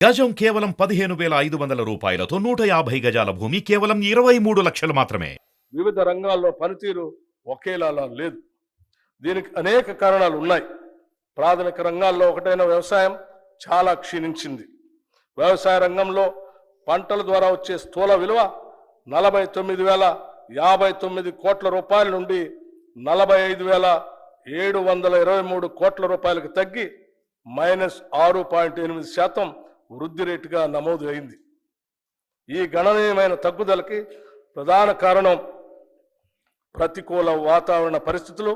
గజం కేవలం 15,500 రూపాయలతో 150 గజాల భూమి కేవలం 23 లక్షలు మాత్రమే. వివిధ రంగాల్లో పనితీరు ఒకేలా లేదు. దీనికి అనేక కారణాలు ఉన్నాయి. ప్రాథమిక రంగాల్లో ఒకటైన వ్యవసాయం చాలా క్షీణించింది. వ్యవసాయ రంగంలో పంటల ద్వారా వచ్చే స్థూల విలువ 49,059 కోట్ల రూపాయల నుండి 45,723 కోట్ల రూపాయలకు తగ్గి -6.8% వృద్ధి రేటుగా నమోదు అయింది. ఈ గణనీయమైన తగ్గుదలకి ప్రధాన కారణం ప్రతికూల వాతావరణ పరిస్థితులు,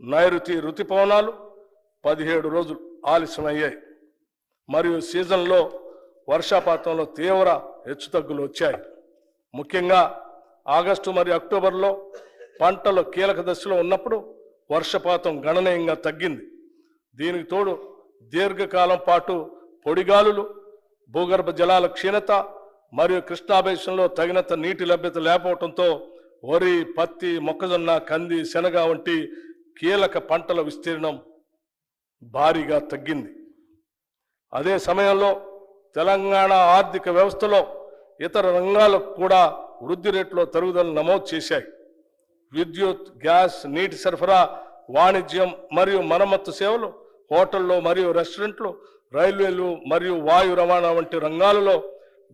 నైరుతి రుతుపవనాలు 17 రోజులు ఆలస్యమయ్యాయి మరియు సీజన్లో వర్షపాతంలో తీవ్ర హెచ్చుతగ్గులు వచ్చాయి. ముఖ్యంగా ఆగస్టు మరియు అక్టోబర్లో పంటలు కీలక దశలో ఉన్నప్పుడు వర్షపాతం గణనీయంగా తగ్గింది. దీనికి తోడు దీర్ఘకాలం పాటు పొడిగాలులు, భూగర్భ జలాల క్షీణత మరియు కృష్ణా బేసిన్లో తగినంత నీటి లభ్యత లేకపోవడంతో వరి, పత్తి, మొక్కజొన్న, కంది, శనగ వంటి కీలక పంటల విస్తీర్ణం భారీగా తగ్గింది. అదే సమయంలో తెలంగాణ ఆర్థిక వ్యవస్థలో ఇతర రంగాలకు కూడా వృద్ధి రేట్లో తరుగుదల నమోదు చేశాయి. విద్యుత్, గ్యాస్, నీటి సరఫరా, వాణిజ్యం మరియు మరమ్మత్తు సేవలు, హోటళ్లు మరియు రెస్టారెంట్లు, రైల్వేలు మరియు వాయు రవాణా వంటి రంగాలలో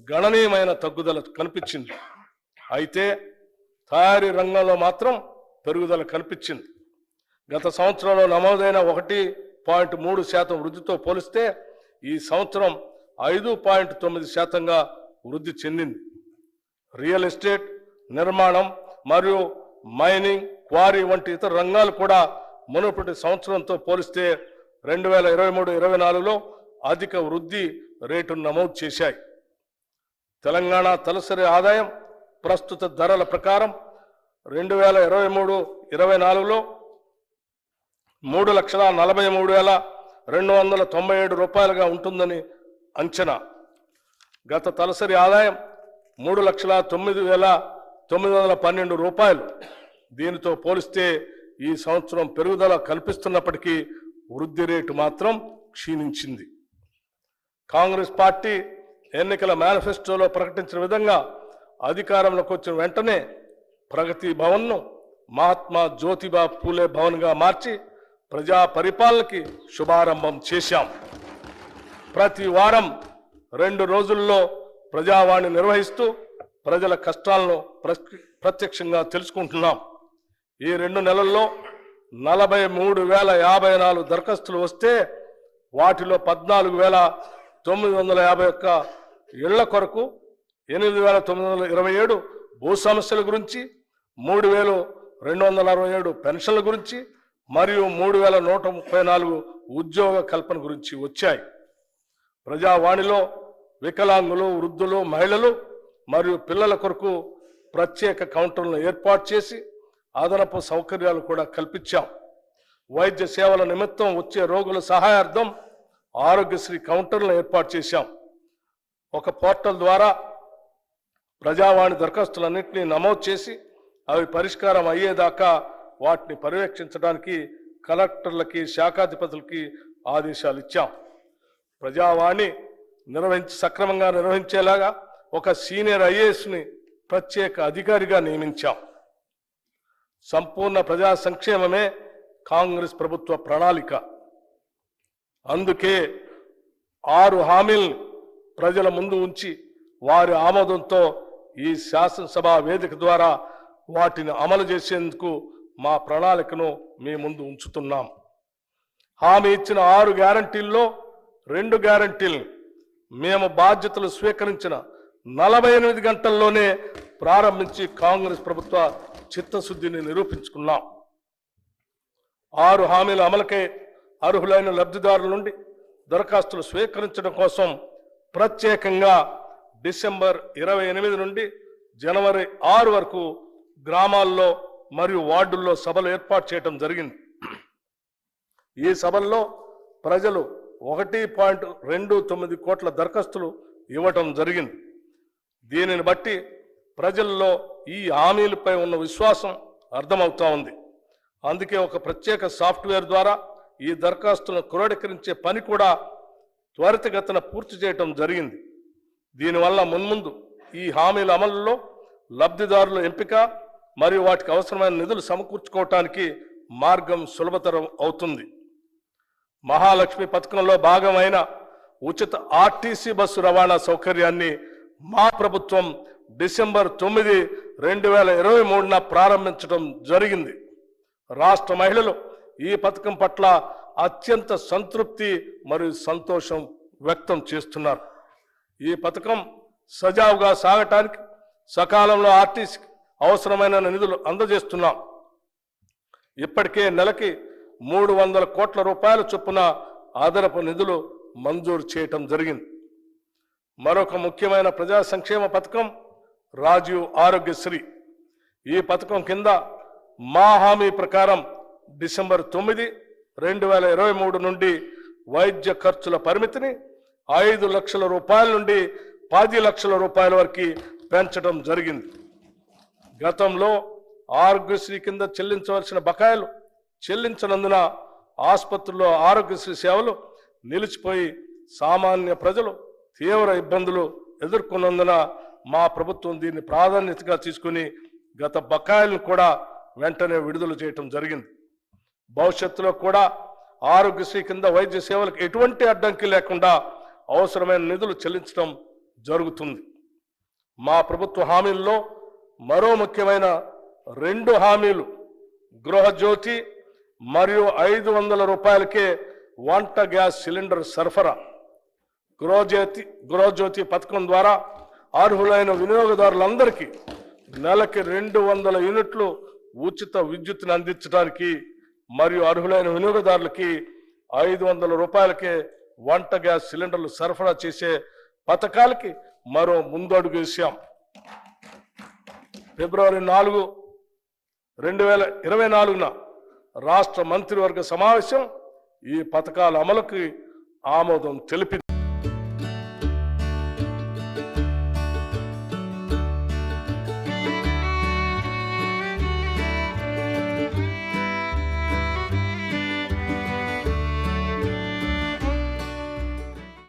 గణనీయమైన తగ్గుదల కనిపించింది. అయితే తయారీ రంగంలో మాత్రం పెరుగుదల కనిపించింది. గత సంవత్సరంలో నమోదైన 1.3% వృద్ధితో పోలిస్తే ఈ సంవత్సరం 5.9%గా వృద్ధి చెందింది. రియల్ ఎస్టేట్, నిర్మాణం మరియు మైనింగ్, క్వారీ వంటి ఇతర రంగాలు కూడా మునుపటి సంవత్సరంతో పోలిస్తే 2023-24లో అధిక వృద్ధి రేటును నమోదు చేశాయి. తెలంగాణ తలసరి ఆదాయం ప్రస్తుత ధరల ప్రకారం 2023-24లో 3,43,297 రూపాయలుగా ఉంటుందని అంచనా. గత తలసరి ఆదాయం 3,09,912 రూపాయలు. దీనితో పోలిస్తే ఈ సంవత్సరం పెరుగుదల కల్పిస్తున్నప్పటికీ వృద్ధి రేటు మాత్రం క్షీణించింది. కాంగ్రెస్ పార్టీ ఎన్నికల మేనిఫెస్టోలో ప్రకటించిన విధంగా అధికారంలోకి వచ్చిన వెంటనే ప్రగతి భవన్ను మహాత్మా జ్యోతిబా పూలే భవన్గా మార్చి ప్రజా పరిపాలనకి శుభారంభం చేశాం. ప్రతి వారం 2 రోజుల్లో ప్రజావాణి నిర్వహిస్తూ ప్రజల కష్టాలను ప్రత్యక్షంగా తెలుసుకుంటున్నాం. ఈ 2 నెలల్లో 43,054 దరఖాస్తులు వస్తే వాటిలో 14,951 ఇళ్ల కొరకు, 8,927 భూ సమస్యల గురించి, 3,267 పెన్షన్ల గురించి మరియు 3,134 ఉద్యోగ కల్పన గురించి వచ్చాయి. ప్రజావాణిలో వికలాంగులు, వృద్ధులు, మహిళలు మరియు పిల్లల కొరకు ప్రత్యేక కౌంటర్లను ఏర్పాటు చేసి అదనపు సౌకర్యాలు కూడా కల్పించాం. వైద్య సేవల నిమిత్తం వచ్చే రోగుల సహాయార్థం ఆరోగ్యశ్రీ కౌంటర్లను ఏర్పాటు చేశాం. ఒక పోర్టల్ ద్వారా ప్రజావాణి దరఖాస్తులన్నింటినీ నమోదు చేసి అవి పరిష్కారం అయ్యేదాకా వాటిని పర్యవేక్షించడానికి కలెక్టర్లకి, శాఖాధిపతులకి ఆదేశాలు ఇచ్చాం. ప్రజావాణి సక్రమంగా నిర్వహించేలాగా ఒక సీనియర్ ఐఏఎస్ని ప్రత్యేక అధికారిగా నియమించాం. సంపూర్ణ ప్రజా సంక్షేమమే కాంగ్రెస్ ప్రభుత్వ ప్రణాళిక. అందుకే 6 హామీలను ప్రజల ముందు ఉంచి వారి ఆమోదంతో ఈ శాసనసభ వేదిక ద్వారా వాటిని అమలు చేసేందుకు మా ప్రణాళికను మీ ముందు ఉంచుతున్నాం. హామీ ఇచ్చిన 6 గ్యారంటీల్లో 2 గ్యారంటీలను మేము బాధ్యతలు స్వీకరించిన 48 గంటల్లోనే ప్రారంభించి కాంగ్రెస్ ప్రభుత్వ చిత్తశుద్ధిని నిరూపించుకున్నాం. 6 హామీల అమలుకై అర్హులైన లబ్ధిదారుల నుండి దరఖాస్తులు స్వీకరించడం కోసం ప్రత్యేకంగా డిసెంబర్ 28 నుండి జనవరి 6 వరకు గ్రామాల్లో మరియు వార్డుల్లో సభలు ఏర్పాటు చేయడం జరిగింది. ఈ సభల్లో ప్రజలు 1.29 కోట్ల దరఖాస్తులు ఇవ్వటం జరిగింది. దీనిని బట్టి ప్రజల్లో ఈ హామీలపై ఉన్న విశ్వాసం అర్థమవుతా ఉంది. అందుకే ఒక ప్రత్యేక సాఫ్ట్వేర్ ద్వారా ఈ దరఖాస్తులను క్రోడీకరించే పని కూడా త్వరితగతిన పూర్తి చేయటం జరిగింది. దీనివల్ల మున్ముందు ఈ హామీల అమలులో లబ్ధిదారుల ఎంపిక మరియు వాటికి అవసరమైన నిధులు సమకూర్చుకోవటానికి మార్గం సులభతరం అవుతుంది. మహాలక్ష్మి పథకంలో భాగమైన ఉచిత ఆర్టీసీ బస్సు రవాణా సౌకర్యాన్ని మా ప్రభుత్వం డిసెంబర్ 9, 2023 ప్రారంభించడం జరిగింది. రాష్ట్ర మహిళలు ఈ పథకం పట్ల అత్యంత సంతృప్తి మరియు సంతోషం వ్యక్తం చేస్తున్నారు. ఈ పథకం సజావుగా సాగటానికి సకాలంలో ఆర్టీసీకి అవసరమైన నిధులు అందజేస్తున్నాం. ఇప్పటికే నెలకి 300 కోట్ల రూపాయల చొప్పున అదనపు నిధులు మంజూరు చేయటం జరిగింది. మరొక ముఖ్యమైన ప్రజా సంక్షేమ పథకం రాజీవ్ ఆరోగ్యశ్రీ. ఈ పథకం కింద మా హామీ ప్రకారం డిసెంబర్ 9, 2023 నుండి వైద్య ఖర్చుల పరిమితిని 5 లక్షల రూపాయల నుండి 10 లక్షల రూపాయల వరకు పెంచడం జరిగింది. గతంలో ఆరోగ్యశ్రీ కింద చెల్లించవలసిన బకాయిలు చెల్లించనందున ఆసుపత్రుల్లో ఆరోగ్యశ్రీ సేవలు నిలిచిపోయి సామాన్య ప్రజలు తీవ్ర ఇబ్బందులు ఎదుర్కొన్నందున మా ప్రభుత్వం దీన్ని ప్రాధాన్యతగా తీసుకుని గత బకాయిలను కూడా వెంటనే విడుదల చేయటం జరిగింది. భవిష్యత్తులో కూడా ఆరోగ్యశ్రీ కింద వైద్య సేవలకు ఎటువంటి అడ్డంకి లేకుండా అవసరమైన నిధులు చెల్లించడం జరుగుతుంది. మా ప్రభుత్వ హామీల్లో మరో ముఖ్యమైన 2 హామీలు గృహజ్యోతి మరియు 500 రూపాయలకే వంట గ్యాస్ సిలిండర్ సరఫరా. గృహజ్యోతి పథకం ద్వారా అర్హులైన వినియోగదారులందరికీ నెలకి 200 యూనిట్లు ఉచిత విద్యుత్తును అందించడానికి మరియు అర్హులైన వినియోగదారులకి 500 రూపాయలకే వంట గ్యాస్ సిలిండర్లు సరఫరా చేసే పథకాలకి మరో ముందడుగు వేశాం. ఫిబ్రవరి 4, 2024 రాష్ట్ర మంత్రివర్గ సమావేశం ఈ పథకాల అమలుకి ఆమోదం తెలిపింది.